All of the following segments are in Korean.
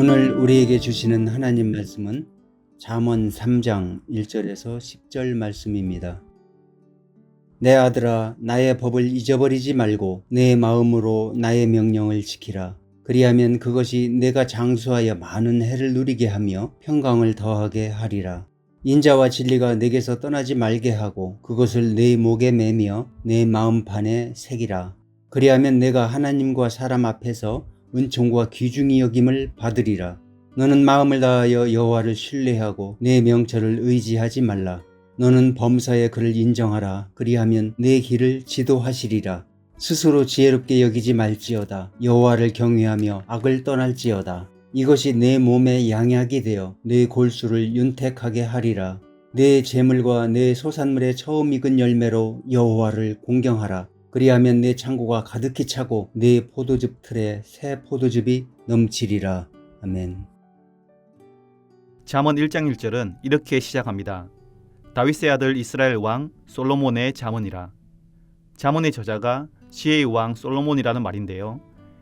오늘 우리에게 주시는 하나님 말씀은 잠언 3장 1절에서 10절 말씀입니다. 내 아들아, 나의 법을 잊어버리지 말고 내 마음으로 나의 명령을 지키라. 그리하면 그것이 내가 장수하여 많은 해를 누리게 하며 평강을 더하게 하리라. 인자와 진리가 내게서 떠나지 말게 하고 그것을 내 목에 매며 내 마음판에 새기라. 그리하면 내가 하나님과 사람 앞에서 은총과 귀중히 여김을 받으리라. 너는 마음을 다하여 여호와를 신뢰하고 내 명철을 의지하지 말라. 너는 범사에 그를 인정하라. 그리하면 내 길을 지도하시리라. 스스로 지혜롭게 여기지 말지어다. 여호와를 경외하며 악을 떠날지어다. 이것이 내 몸에 양약이 되어 내 골수를 윤택하게 하리라. 내 재물과 내 소산물의 처음 익은 열매로 여호와를 공경하라. 그리하면 내 창고가 가득히 차고 내 포도즙 틀에 새 포도즙이 넘치리라. 아멘. 잠언 1장 1절은 이렇게 시작합니다. 다윗의 아들 이스라엘 왕 솔로몬의 잠언이라. 잠언의 저자가 지혜의 왕 솔로몬이라는 말인데요.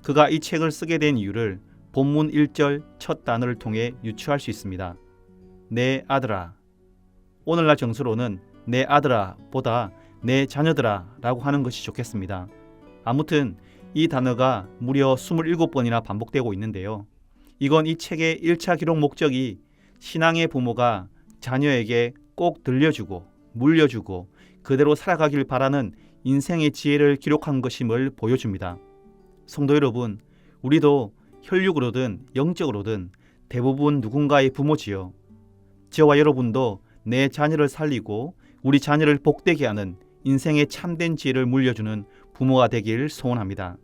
그가 이 책을 쓰게 된 이유를 본문 1절 첫 단어를 통해 유추할 수 있습니다. 내 아들아. 오늘날 정서로는 내 아들아 보다 내 자녀들아 라고 하는 것이 좋겠습니다. 아무튼 이 단어가 무려 27번이나 반복되고 있는데요. 이건 이 책의 1차 기록 목적이 신앙의 부모가 자녀에게 꼭 들려주고 물려주고 그대로 살아가길 바라는 인생의 지혜를 기록한 것임을 보여줍니다. 성도 여러분, 우리도 혈육으로든 영적으로든 대부분 누군가의 부모지요. 저와 여러분도 내 자녀를 살리고 우리 자녀를 복되게 하는 인생의 참된 지혜를 물려주는 부모가 되길 소원합니다.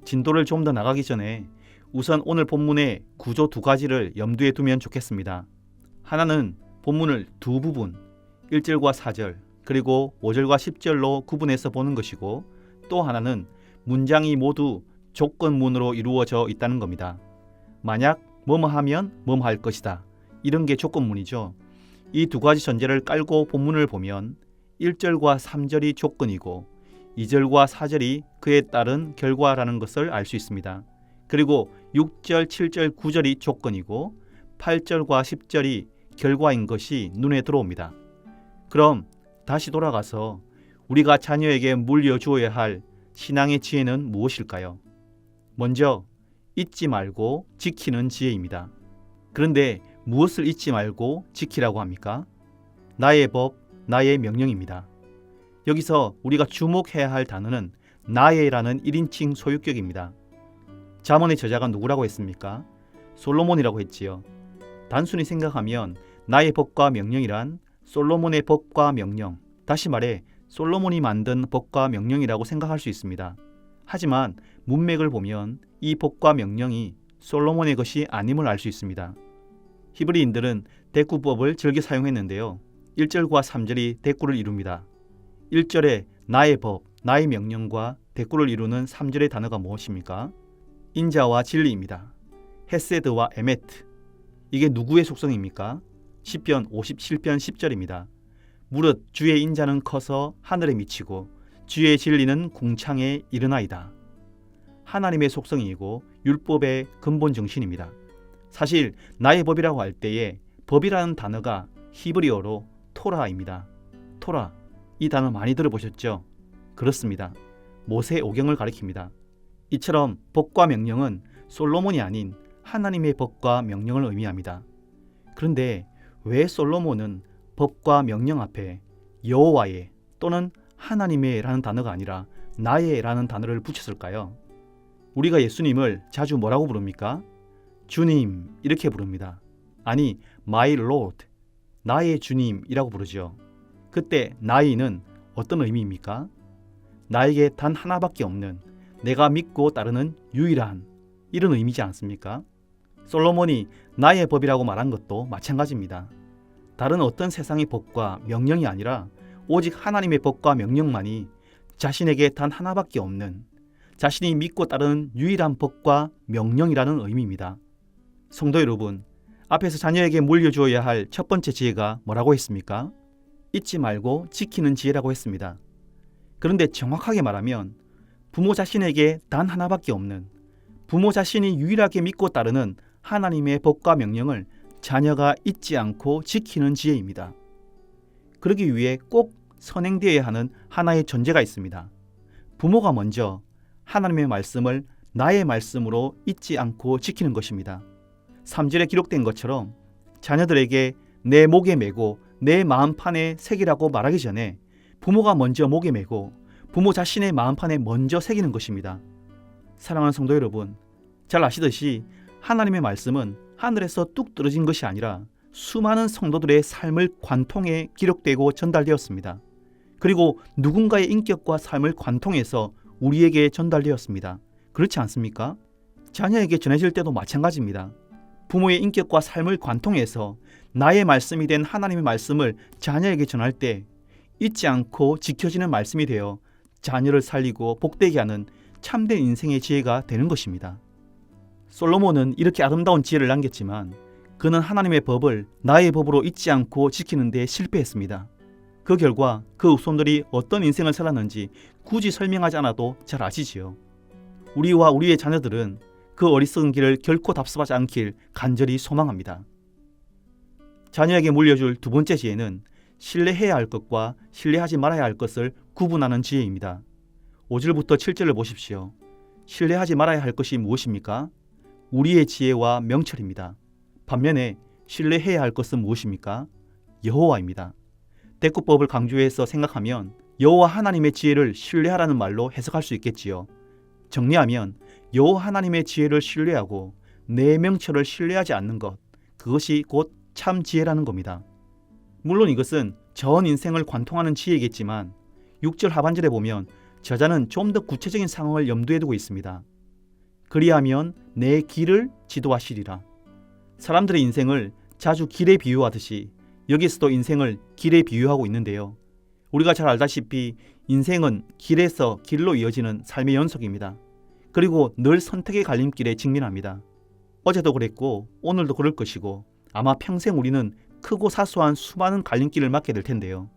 진도를 좀 더 나가기 전에 우선 오늘 본문의 구조 두 가지를 염두에 두면 좋겠습니다. 하나는 본문을 두 부분, 1절과 4절, 그리고 5절과 10절로 구분해서 보는 것이고, 또 하나는 문장이 모두 조건문으로 이루어져 있다는 겁니다. 만약 뭐뭐 하면 뭐뭐 할 것이다. 이런 게 조건문이죠. 이 두 가지 전제를 깔고 본문을 보면 1절과 3절이 조건이고 2절과 4절이 그에 따른 결과라는 것을 알 수 있습니다. 그리고 6절, 7절, 9절이 조건이고 8절과 10절이 결과인 것이 눈에 들어옵니다. 그럼 다시 돌아가서 우리가 자녀에게 물려주어야 할 신앙의 지혜는 무엇일까요? 먼저 잊지 말고 지키는 지혜입니다. 그런데 무엇을 잊지 말고 지키라고 합니까? 나의 법, 나의 명령입니다. 여기서 우리가 주목해야 할 단어는 나의라는 1인칭 소유격입니다. 잠언의 저자가 누구라고 했습니까? 솔로몬이라고 했지요. 단순히 생각하면 나의 법과 명령이란 솔로몬의 법과 명령, 다시 말해 솔로몬이 만든 법과 명령이라고 생각할 수 있습니다. 하지만 문맥을 보면 이 법과 명령이 솔로몬의 것이 아님을 알 수 있습니다. 히브리인들은 대꾸법을 즐겨 사용했는데요. 1절과 3절이 대꾸를 이룹니다. 1절에 나의 법, 나의 명령과 대꾸를 이루는 3절의 단어가 무엇입니까? 인자와 진리입니다. 헤세드와 에메트. 이게 누구의 속성입니까? 시편 57편 10절입니다. 무릇 주의 인자는 커서 하늘에 미치고 주의 진리는 궁창에 이르나이다. 하나님의 속성이고 율법의 근본 정신입니다. 사실 나의 법이라고 할 때에 법이라는 단어가 히브리어로 토라입니다. 토라, 이 단어 많이 들어보셨죠? 그렇습니다. 모세 오경을 가리킵니다. 이처럼 법과 명령은 솔로몬이 아닌 하나님의 법과 명령을 의미합니다. 그런데 왜 솔로몬은 법과 명령 앞에 여호와의 또는 하나님의 라는 단어가 아니라 나의 라는 단어를 붙였을까요? 우리가 예수님을 자주 뭐라고 부릅니까? 주님 이렇게 부릅니다. 아니 My Lord, 나의 주님이라고 부르죠. 그때 나이는 어떤 의미입니까? 나에게 단 하나밖에 없는 내가 믿고 따르는 유일한 이런 의미지 않습니까? 솔로몬이 나의 법이라고 말한 것도 마찬가지입니다. 다른 어떤 세상의 법과 명령이 아니라 오직 하나님의 법과 명령만이 자신에게 단 하나밖에 없는 자신이 믿고 따르는 유일한 법과 명령이라는 의미입니다. 성도 여러분, 앞에서 자녀에게 물려주어야 할 첫 번째 지혜가 뭐라고 했습니까? 잊지 말고 지키는 지혜라고 했습니다. 그런데 정확하게 말하면 부모 자신에게 단 하나밖에 없는 부모 자신이 유일하게 믿고 따르는 하나님의 법과 명령을 자녀가 잊지 않고 지키는 지혜입니다. 그러기 위해 꼭 선행되어야 하는 하나의 전제가 있습니다. 부모가 먼저 하나님의 말씀을 나의 말씀으로 잊지 않고 지키는 것입니다. 3절에 기록된 것처럼 자녀들에게 내 목에 메고 내 마음판에 새기라고 말하기 전에 부모가 먼저 목에 메고 부모 자신의 마음판에 먼저 새기는 것입니다. 사랑하는 성도 여러분, 잘 아시듯이 하나님의 말씀은 하늘에서 뚝 떨어진 것이 아니라 수많은 성도들의 삶을 관통해 기록되고 전달되었습니다. 그리고 누군가의 인격과 삶을 관통해서 우리에게 전달되었습니다. 그렇지 않습니까? 자녀에게 전해질 때도 마찬가지입니다. 부모의 인격과 삶을 관통해서 나의 말씀이 된 하나님의 말씀을 자녀에게 전할 때 잊지 않고 지켜지는 말씀이 되어 자녀를 살리고 복되게 하는 참된 인생의 지혜가 되는 것입니다. 솔로몬은 이렇게 아름다운 지혜를 남겼지만 그는 하나님의 법을 나의 법으로 잊지 않고 지키는 데 실패했습니다. 그 결과 그 후손들이 어떤 인생을 살았는지 굳이 설명하지 않아도 잘 아시지요. 우리와 우리의 자녀들은 그 어리석은 길을 결코 답습하지 않길 간절히 소망합니다. 자녀에게 물려줄 두 번째 지혜는 신뢰해야 할 것과 신뢰하지 말아야 할 것을 구분하는 지혜입니다. 5절부터 7절을 보십시오. 신뢰하지 말아야 할 것이 무엇입니까? 우리의 지혜와 명철입니다. 반면에 신뢰해야 할 것은 무엇입니까? 여호와입니다. 대꾸법을 강조해서 생각하면 여호와 하나님의 지혜를 신뢰하라는 말로 해석할 수 있겠지요. 정리하면 여호와 하나님의 지혜를 신뢰하고 내 명철을 신뢰하지 않는 것, 그것이 곧 참 지혜라는 겁니다. 물론 이것은 전 인생을 관통하는 지혜겠지만 6절 하반절에 보면 저자는 좀 더 구체적인 상황을 염두에 두고 있습니다. 그리하면 내 길을 지도하시리라. 사람들의 인생을 자주 길에 비유하듯이 여기서도 인생을 길에 비유하고 있는데요. 우리가 잘 알다시피 인생은 길에서 길로 이어지는 삶의 연속입니다. 그리고 늘 선택의 갈림길에 직면합니다. 어제도 그랬고 오늘도 그럴 것이고 아마 평생 우리는 크고 사소한 수많은 갈림길을 맞게 될 텐데요.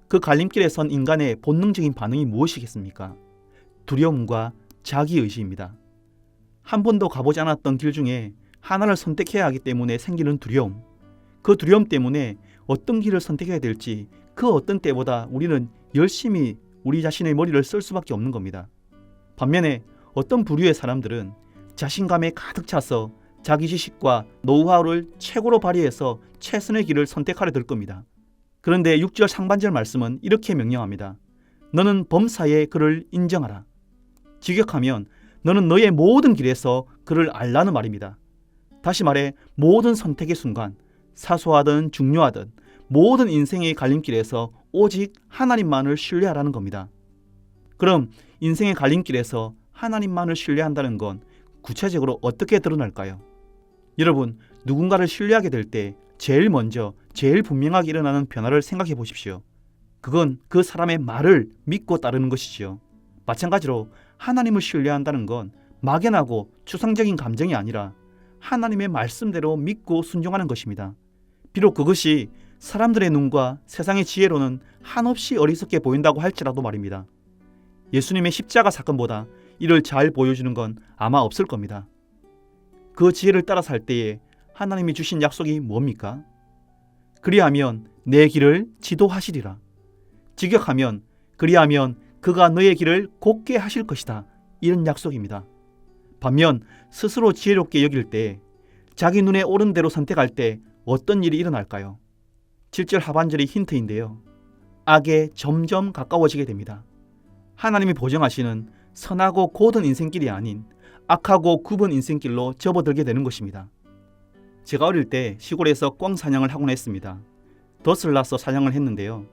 그 갈림길에 선 인간의 본능적인 반응이 무엇이겠습니까? 두려움과 자기의지입니다. 한 번도 가보지 않았던 길 중에 하나를 선택해야 하기 때문에 생기는 두려움. 그 두려움 때문에 어떤 길을 선택해야 될지 그 어떤 때보다 우리는 열심히 우리 자신의 머리를 쓸 수밖에 없는 겁니다. 반면에 어떤 부류의 사람들은 자신감에 가득 차서 자기 지식과 노하우를 최고로 발휘해서 최선의 길을 선택하려 들 겁니다. 그런데 6절 상반절 말씀은 이렇게 명령합니다. 너는 범사에 그를 인정하라. 직역하면 너는 너의 모든 길에서 그를 알라는 말입니다. 다시 말해 모든 선택의 순간, 사소하든 중요하든 모든 인생의 갈림길에서 오직 하나님만을 신뢰하라는 겁니다. 그럼 인생의 갈림길에서 하나님만을 신뢰한다는 건 구체적으로 어떻게 드러날까요? 여러분, 누군가를 신뢰하게 될 때 제일 먼저 제일 분명하게 일어나는 변화를 생각해 보십시오. 그건 그 사람의 말을 믿고 따르는 것이지요. 마찬가지로 하나님을 신뢰한다는 건 막연하고 추상적인 감정이 아니라 하나님의 말씀대로 믿고 순종하는 것입니다. 비록 그것이 사람들의 눈과 세상의 지혜로는 한없이 어리석게 보인다고 할지라도 말입니다. 예수님의 십자가 사건보다 이를 잘 보여주는 건 아마 없을 겁니다. 그 지혜를 따라 살 때에 하나님이 주신 약속이 뭡니까? 그리하면 내 길을 지도하시리라. 직역하면 그리하면 그가 너의 길을 곧게 하실 것이다. 이런 약속입니다. 반면 스스로 지혜롭게 여길 때 자기 눈에 옳은 대로 선택할 때 어떤 일이 일어날까요? 7절 하반절이 힌트인데요. 악에 점점 가까워지게 됩니다. 하나님이 보정하시는 선하고 고든 인생길이 아닌 악하고 굽은 인생길로 접어들게 되는 것입니다. 제가 어릴 때 시골에서 꿩 사냥을 하곤 했습니다. 덫을 놔서 사냥을 했는데요.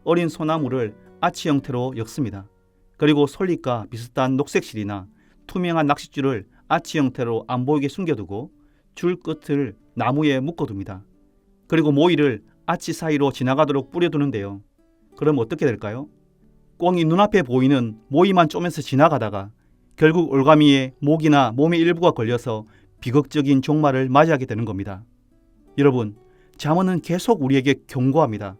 어린 소나무를 아치 형태로 엮습니다. 그리고 솔잎과 비슷한 녹색 실이나 투명한 낚싯줄을 아치 형태로 안 보이게 숨겨두고 줄 끝을 나무에 묶어둡니다. 그리고 모이를 아치 사이로 지나가도록 뿌려두는데요. 그럼 어떻게 될까요? 꿩이 눈앞에 보이는 모이만 쪼면서 지나가다가 결국 올가미에 목이나 몸의 일부가 걸려서 비극적인 종말을 맞이하게 되는 겁니다. 여러분, 잠언은 계속 우리에게 경고합니다.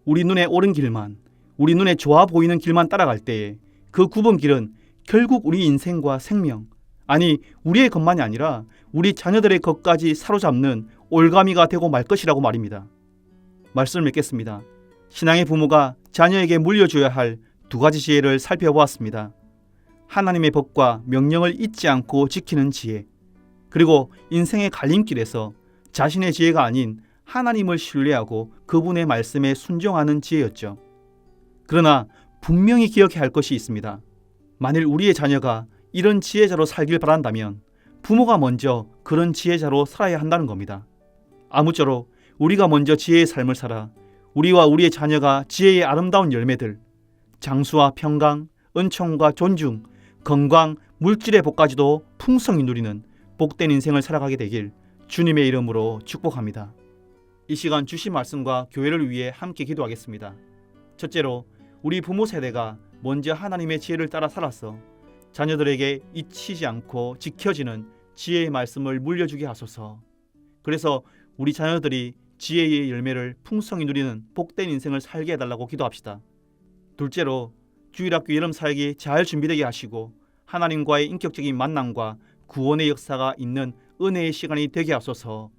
우리 눈에 옳은 길만, 우리 눈에 좋아 보이는 길만 따라갈 때에 그 굽은 길은 결국 우리 인생과 생명, 아니, 우리의 것만이 아니라 우리 자녀들의 것까지 사로잡는 올가미가 되고 말 것이라고 말입니다. 말씀을 맺겠습니다. 신앙의 부모가 자녀에게 물려줘야 할 두 가지 지혜를 살펴보았습니다. 하나님의 법과 명령을 잊지 않고 지키는 지혜, 그리고 인생의 갈림길에서 자신의 지혜가 아닌 하나님을 신뢰하고 그분의 말씀에 순종하는 지혜였죠. 그러나 분명히 기억해야 할 것이 있습니다. 만일 우리의 자녀가 이런 지혜자로 살길 바란다면 부모가 먼저 그런 지혜자로 살아야 한다는 겁니다. 아무쪼록 우리가 먼저 지혜의 삶을 살아 우리와 우리의 자녀가 지혜의 아름다운 열매들, 장수와 평강, 은총과 존중, 건강, 물질의 복까지도 풍성히 누리는 복된 인생을 살아가게 되길 주님의 이름으로 축복합니다. 이 시간 주신 말씀과 교회를 위해 함께 기도하겠습니다. 첫째로 우리 부모 세대가 먼저 하나님의 지혜를 따라 살아서 자녀들에게 잊히지 않고 지켜지는 지혜의 말씀을 물려주게 하소서. 그래서 우리 자녀들이 지혜의 열매를 풍성히 누리는 복된 인생을 살게 해달라고 기도합시다. 둘째로 주일학교 여름 사역이 잘 준비되게 하시고 하나님과의 인격적인 만남과 구원의 역사가 있는 은혜의 시간이 되게 하소서.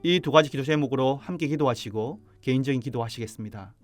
이 두 가지 기도 제목으로 함께 기도하시고 개인적인 기도하시겠습니다.